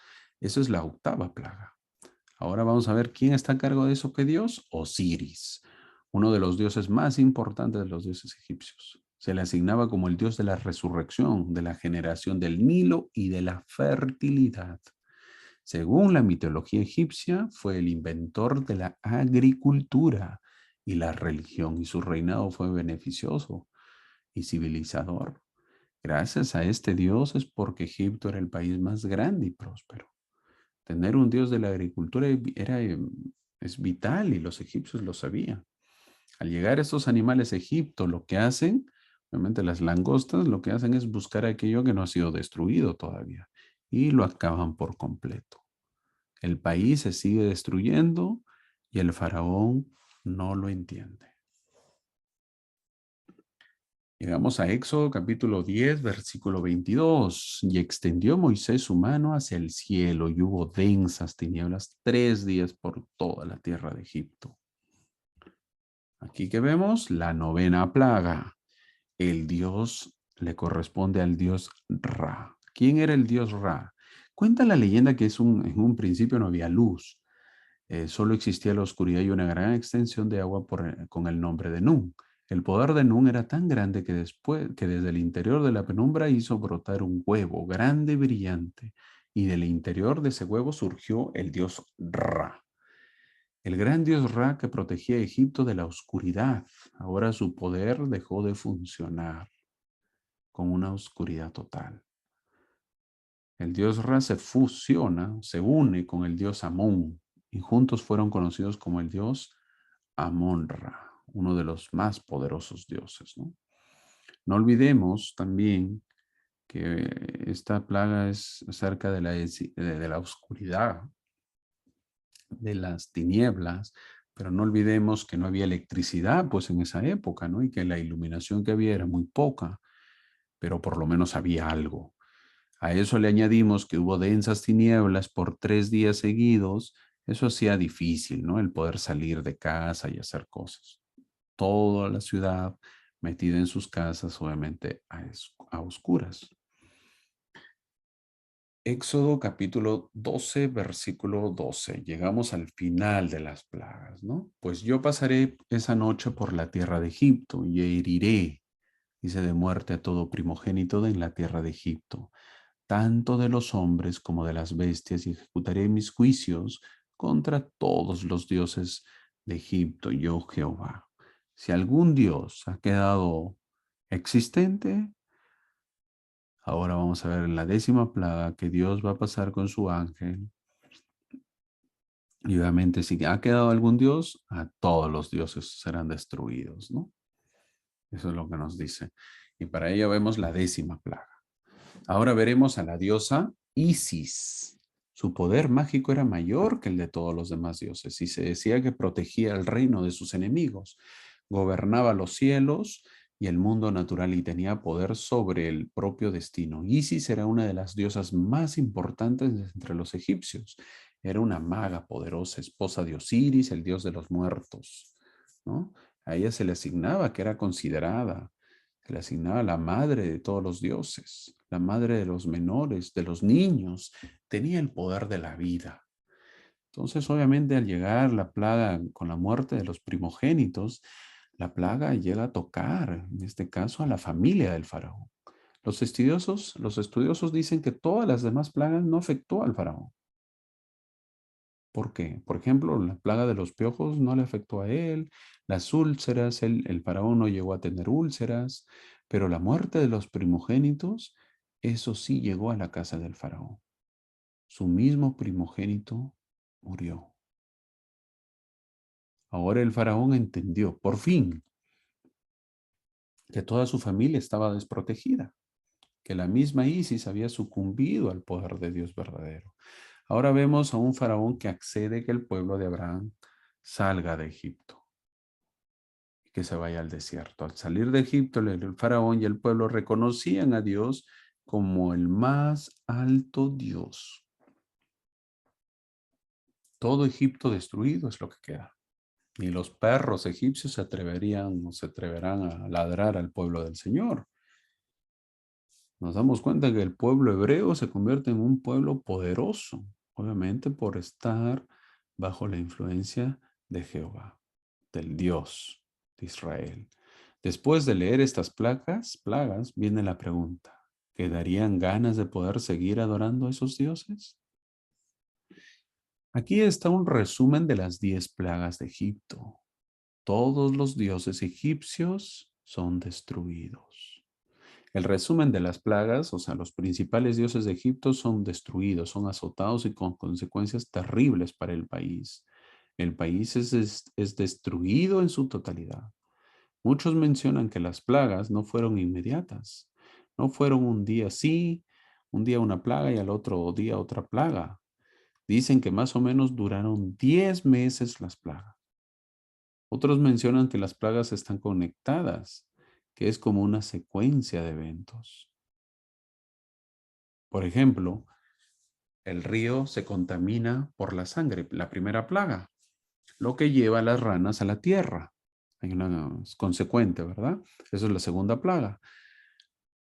Eso es la octava plaga. Ahora vamos a ver quién está a cargo de eso que Dios, Osiris, uno de los dioses más importantes de los dioses egipcios. Se le asignaba como el dios de la resurrección, de la generación del Nilo y de la fertilidad. Según la mitología egipcia, fue el inventor de la agricultura y la religión, y su reinado fue beneficioso y civilizador. Gracias a este dios es porque Egipto era el país más grande y próspero. Tener un dios de la agricultura es vital y los egipcios lo sabían. Al llegar estos animales a Egipto, lo que hacen, obviamente las langostas, lo que hacen es buscar aquello que no ha sido destruido todavía y lo acaban por completo. El país se sigue destruyendo y el faraón no lo entiende. Llegamos a Éxodo capítulo 10, versículo 22. Y extendió Moisés su mano hacia el cielo y hubo densas tinieblas 3 días por toda la tierra de Egipto. Aquí que vemos la novena plaga. El dios le corresponde al dios Ra. ¿Quién era el dios Ra? Cuenta la leyenda que en un principio no había luz. Solo existía la oscuridad y una gran extensión de agua con el nombre de Nun. El poder de Nun era tan grande que desde el interior de la penumbra hizo brotar un huevo grande y brillante, y del interior de ese huevo surgió el dios Ra. El gran dios Ra que protegía a Egipto de la oscuridad. Ahora su poder dejó de funcionar con una oscuridad total. El dios Ra se fusiona, se une con el dios Amón, y juntos fueron conocidos como el dios Amon-Ra, uno de los más poderosos dioses, ¿no? No olvidemos también que esta plaga es acerca de la oscuridad, de las tinieblas, pero no olvidemos que no había electricidad pues en esa época, ¿no? Y que la iluminación que había era muy poca, pero por lo menos había algo. A eso le añadimos que hubo densas tinieblas por 3 días seguidos. Eso hacía difícil, ¿no? El poder salir de casa y hacer cosas. Toda la ciudad metida en sus casas, obviamente a oscuras. Éxodo capítulo 12, versículo 12. Llegamos al final de las plagas, ¿no? Pues yo pasaré esa noche por la tierra de Egipto y heriré, dice, de muerte a todo primogénito en la tierra de Egipto, tanto de los hombres como de las bestias, y ejecutaré mis juicios contra todos los dioses de Egipto, yo Jehová. Si algún dios ha quedado existente, ahora vamos a ver la 10ª plaga que Dios va a pasar con su ángel. Y obviamente si ha quedado algún dios, a todos los dioses serán destruidos, ¿no? Eso es lo que nos dice. Y para ello vemos la 10ª plaga. Ahora veremos a la diosa Isis. Su poder mágico era mayor que el de todos los demás dioses y se decía que protegía el reino de sus enemigos, gobernaba los cielos y el mundo natural y tenía poder sobre el propio destino. Isis era una de las diosas más importantes entre los egipcios. Era una maga poderosa, esposa de Osiris, el dios de los muertos, ¿no? A ella se le asignaba que era considerada, se le asignaba la madre de todos los dioses, la madre de los menores, de los niños, tenía el poder de la vida. Entonces, obviamente, al llegar la plaga con la muerte de los primogénitos, la plaga llega a tocar, en este caso, a la familia del faraón. Los estudiosos dicen que todas las demás plagas no afectó al faraón. ¿Por qué? Por ejemplo, la plaga de los piojos no le afectó a él, las úlceras, el faraón no llegó a tener úlceras, pero la muerte de los primogénitos, eso sí llegó a la casa del faraón. Su mismo primogénito murió. Ahora el faraón entendió, por fin, que toda su familia estaba desprotegida, que la misma Isis había sucumbido al poder de Dios verdadero. Ahora vemos a un faraón que accede que el pueblo de Abraham salga de Egipto y que se vaya al desierto. Al salir de Egipto, el faraón y el pueblo reconocían a Dios como el más alto Dios. Todo Egipto destruido es lo que queda. Ni los perros egipcios se atreverían o se atreverán a ladrar al pueblo del Señor. Nos damos cuenta que el pueblo hebreo se convierte en un pueblo poderoso, obviamente por estar bajo la influencia de Jehová, del Dios de Israel. Después de leer estas plagas, viene la pregunta: ¿quedarían ganas de poder seguir adorando a esos dioses? Aquí está un resumen de las 10 plagas de Egipto. Todos los dioses egipcios son destruidos. El resumen de las plagas, o sea, los principales dioses de Egipto son destruidos, son azotados y con consecuencias terribles para el país. El país es destruido en su totalidad. Muchos mencionan que las plagas no fueron inmediatas, no fueron un día sí, un día una plaga y al otro día otra plaga. Dicen que más o menos duraron 10 meses las plagas. Otros mencionan que las plagas están conectadas, que es como una secuencia de eventos. Por ejemplo, el río se contamina por la sangre, la primera plaga, lo que lleva a las ranas a la tierra. Hay una es consecuente, ¿verdad? Eso es la segunda plaga.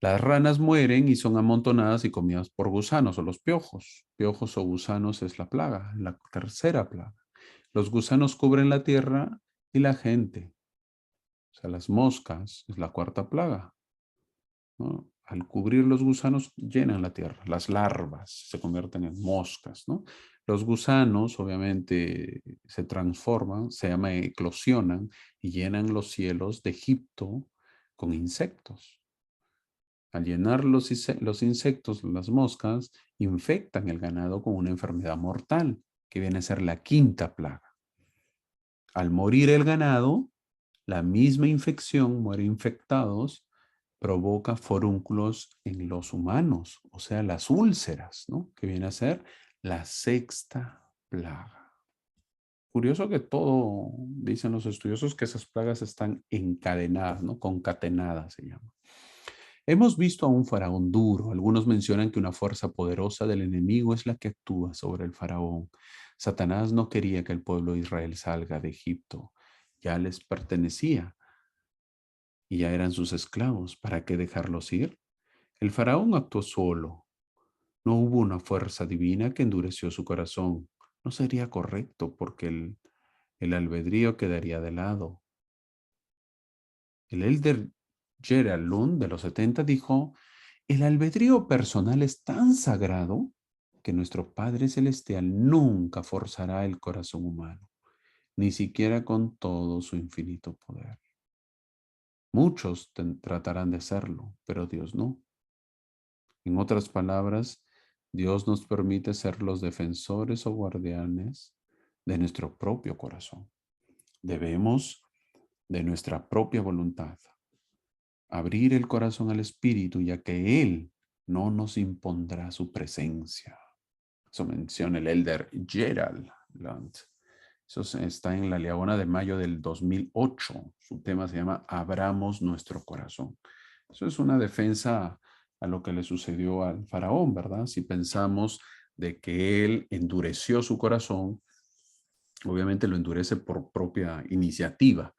Las ranas mueren y son amontonadas y comidas por gusanos o los piojos. Piojos o gusanos es la plaga, la tercera plaga. Los gusanos cubren la tierra y la gente. O sea, las moscas es la cuarta plaga, ¿no? Al cubrir los gusanos llenan la tierra. Las larvas se convierten en moscas, ¿no? Los gusanos obviamente se transforman, se llama eclosionan y llenan los cielos de Egipto con insectos. Al llenar los insectos, las moscas, infectan el ganado con una enfermedad mortal, que viene a ser la quinta plaga. Al morir el ganado, la misma infección, muere infectados, provoca forúnculos en los humanos, o sea, las úlceras, ¿no? Que viene a ser la sexta plaga. Curioso que todo, dicen los estudiosos, que esas plagas están encadenadas, ¿no? Concatenadas se llama. Hemos visto a un faraón duro. Algunos mencionan que una fuerza poderosa del enemigo es la que actúa sobre el faraón. Satanás no quería que el pueblo de Israel salga de Egipto. Ya les pertenecía. y ya eran sus esclavos. ¿Para qué dejarlos ir? El faraón actuó solo. No hubo una fuerza divina que endureció su corazón. No sería correcto porque el albedrío quedaría de lado. El elder Gerald Lund de los 70 dijo, el albedrío personal es tan sagrado que nuestro Padre Celestial nunca forzará el corazón humano, ni siquiera con todo su infinito poder. Muchos tratarán de hacerlo, pero Dios no. En otras palabras, Dios nos permite ser los defensores o guardianes de nuestro propio corazón. Debemos, de nuestra propia voluntad, abrir el corazón al Espíritu, ya que Él no nos impondrá su presencia. Eso menciona el elder Gerald Lunt. Eso está en la Leona de mayo del 2008. Su tema se llama Abramos nuestro corazón. Eso es una defensa a lo que le sucedió al faraón, ¿verdad? Si pensamos de que él endureció su corazón, obviamente lo endurece por propia iniciativa,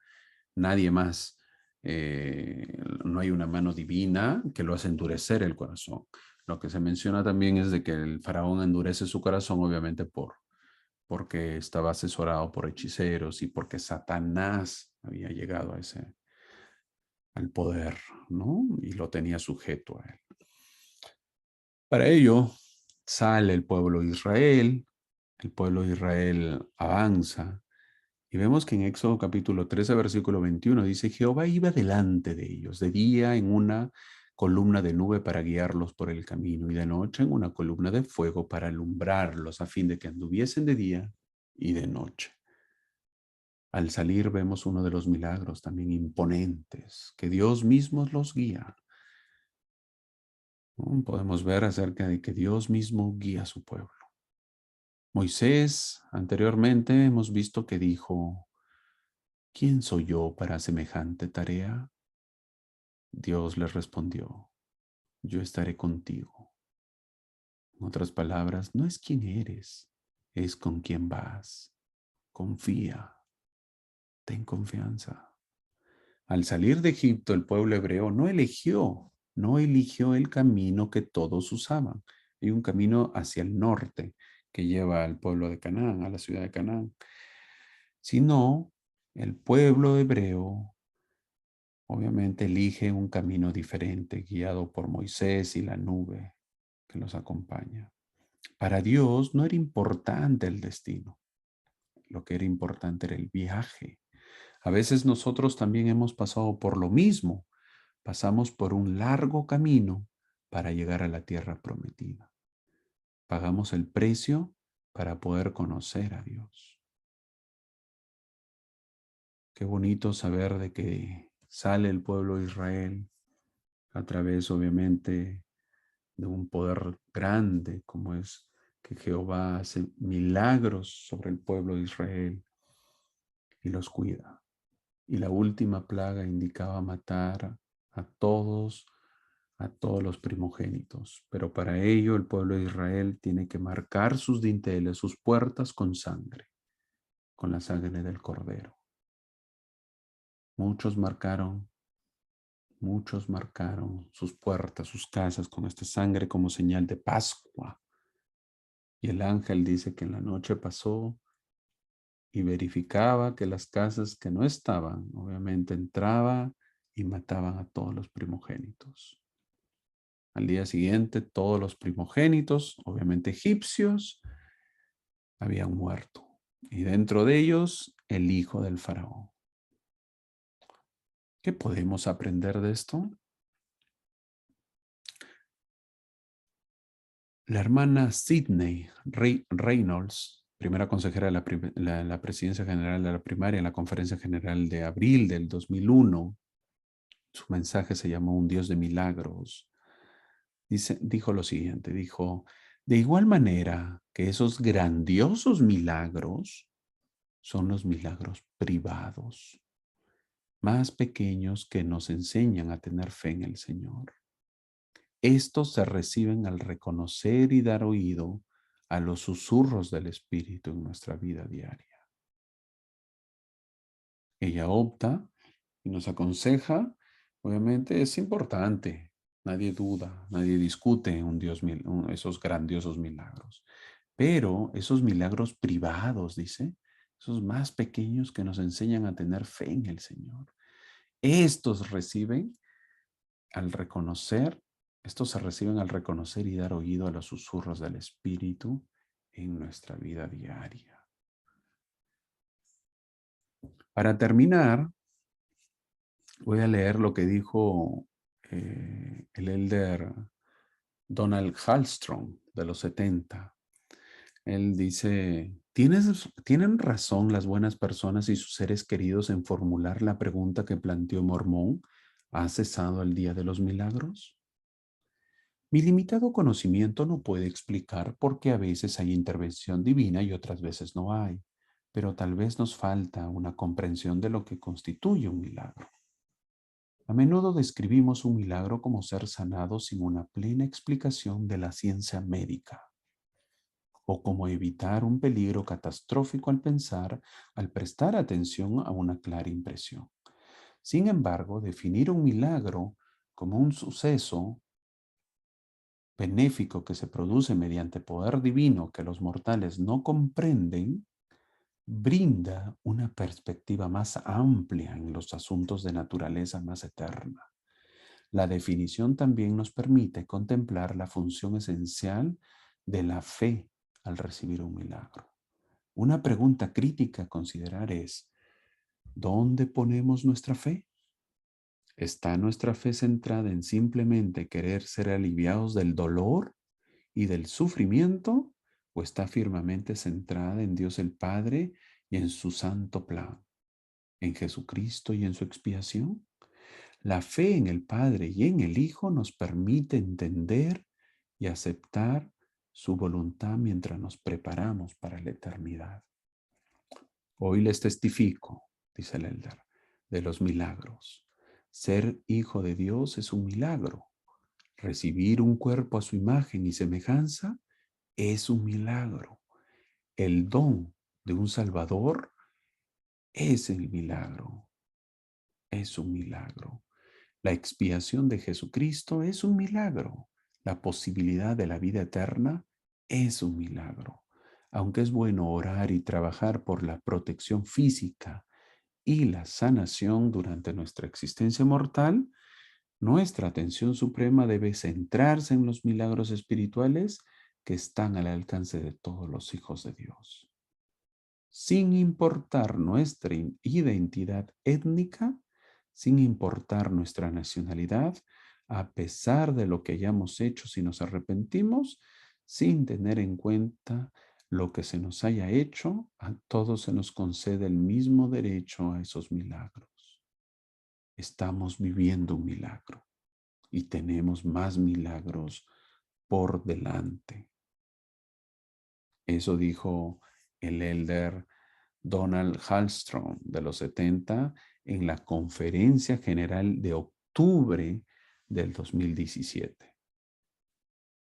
nadie más. No hay una mano divina que lo hace endurecer el corazón. Lo que se menciona también es de que el faraón endurece su corazón, obviamente porque estaba asesorado por hechiceros y porque Satanás había llegado al poder, ¿no? Y lo tenía sujeto a él. Para ello, sale el pueblo de Israel avanza, y vemos que en Éxodo capítulo 13, versículo 21 dice, Jehová iba delante de ellos, de día en una columna de nube para guiarlos por el camino, y de noche en una columna de fuego para alumbrarlos, a fin de que anduviesen de día y de noche. Al salir vemos uno de los milagros también imponentes, que Dios mismo los guía. ¿No? Podemos ver acerca de que Dios mismo guía a su pueblo. Moisés, anteriormente hemos visto que dijo, ¿quién soy yo para semejante tarea? Dios le respondió, yo estaré contigo. En otras palabras, no es quién eres, es con quién vas. Confía, ten confianza. Al salir de Egipto, el pueblo hebreo no eligió el camino que todos usaban. Hay un camino hacia el norte que lleva al pueblo de Canaán, a la ciudad de Canaán. Sino, el pueblo hebreo obviamente elige un camino diferente, guiado por Moisés y la nube que los acompaña. Para Dios no era importante el destino, lo que era importante era el viaje. A veces nosotros también hemos pasado por lo mismo. Pasamos por un largo camino para llegar a la tierra prometida. Pagamos el precio para poder conocer a Dios. Qué bonito saber de que sale el pueblo de Israel a través, obviamente, de un poder grande como es que Jehová hace milagros sobre el pueblo de Israel y los cuida. Y la última plaga indicaba matar todos, a todos los primogénitos. Pero para ello el pueblo de Israel tiene que marcar sus dinteles, sus puertas con sangre, con la sangre del cordero. Muchos marcaron, muchos marcaron sus puertas, sus casas con esta sangre como señal de Pascua. Y el ángel dice que en la noche pasó y verificaba que las casas que no estaban, obviamente entraba y mataban a todos los primogénitos. Al día siguiente, todos los primogénitos, obviamente egipcios, habían muerto. Y dentro de ellos, el hijo del faraón. ¿Qué podemos aprender de esto? La hermana Sidney Reynolds, primera consejera de la Presidencia General de la Primaria en la Conferencia General de abril del 2001, su mensaje se llamó Un Dios de Milagros. Dijo lo siguiente, dijo, de igual manera que esos grandiosos milagros son los milagros privados, más pequeños que nos enseñan a tener fe en el Señor. Estos se reciben al reconocer y dar oído a los susurros del Espíritu en nuestra vida diaria. Ella opta y nos aconseja Obviamente es importante. Nadie duda, nadie discute esos grandiosos milagros. Pero esos milagros privados, dice, esos más pequeños que nos enseñan a tener fe en el Señor, estos reciben al reconocer, estos se reciben al reconocer y dar oído a los susurros del Espíritu en nuestra vida diaria. Para terminar, voy a leer lo que dijo el elder Donald Hallström de los 70. Él dice, ¿tienen razón las buenas personas y sus seres queridos en formular la pregunta que planteó Mormón? ¿Ha cesado el día de los milagros? Mi limitado conocimiento no puede explicar por qué a veces hay intervención divina y otras veces no hay, pero tal vez nos falta una comprensión de lo que constituye un milagro. A menudo describimos un milagro como ser sanado sin una plena explicación de la ciencia médica, o como evitar un peligro catastrófico al prestar atención a una clara impresión. Sin embargo, definir un milagro como un suceso benéfico que se produce mediante poder divino que los mortales no comprenden, brinda una perspectiva más amplia en los asuntos de naturaleza más eterna. La definición también nos permite contemplar la función esencial de la fe al recibir un milagro. Una pregunta crítica a considerar es, ¿dónde ponemos nuestra fe? ¿Está nuestra fe centrada en simplemente querer ser aliviados del dolor y del sufrimiento? ¿O está firmemente centrada en Dios el Padre y en su santo plan, en Jesucristo y en su expiación? La fe en el Padre y en el Hijo nos permite entender y aceptar su voluntad mientras nos preparamos para la eternidad. Hoy les testifico, dice el elder, de los milagros. Ser hijo de Dios es un milagro. Recibir un cuerpo a su imagen y semejanza es un milagro. El don de un Salvador es el milagro. Es un milagro. La expiación de Jesucristo es un milagro. La posibilidad de la vida eterna es un milagro. Aunque es bueno orar y trabajar por la protección física y la sanación durante nuestra existencia mortal, nuestra atención suprema debe centrarse en los milagros espirituales que están al alcance de todos los hijos de Dios. Sin importar nuestra identidad étnica, sin importar nuestra nacionalidad, a pesar de lo que hayamos hecho si nos arrepentimos, sin tener en cuenta lo que se nos haya hecho, a todos se nos concede el mismo derecho a esos milagros. Estamos viviendo un milagro y tenemos más milagros por delante. Eso dijo el elder Donald Hallström de los 70 en la Conferencia General de octubre del 2017.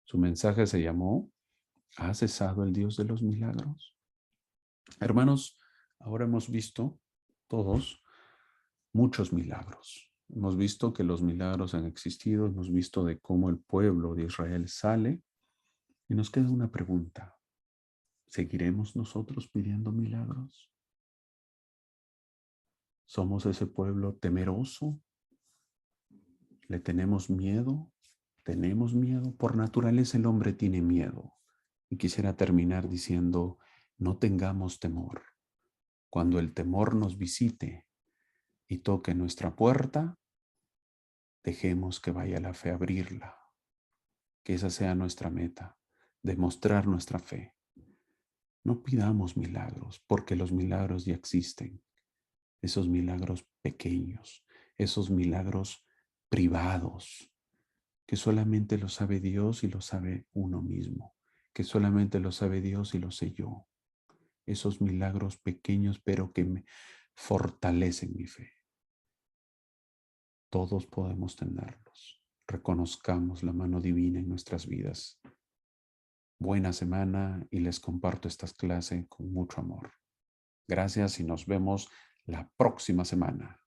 Su mensaje se llamó ¿Ha cesado el Dios de los milagros? Hermanos, ahora hemos visto todos muchos milagros. Hemos visto que los milagros han existido, hemos visto de cómo el pueblo de Israel sale y nos queda una pregunta. ¿Seguiremos nosotros pidiendo milagros? ¿Somos ese pueblo temeroso? ¿Le tenemos miedo? ¿Tenemos miedo? Por naturaleza el hombre tiene miedo. Y quisiera terminar diciendo, no tengamos temor. Cuando el temor nos visite y toque nuestra puerta, dejemos que vaya la fe a abrirla. Que esa sea nuestra meta, demostrar nuestra fe. No pidamos milagros, porque los milagros ya existen. Esos milagros pequeños, esos milagros privados, que solamente lo sabe Dios y lo sabe uno mismo, que solamente lo sabe Dios y lo sé yo. Esos milagros pequeños, pero que me fortalecen mi fe. Todos podemos tenerlos. Reconozcamos la mano divina en nuestras vidas. Buena semana y les comparto estas clases con mucho amor. Gracias y nos vemos la próxima semana.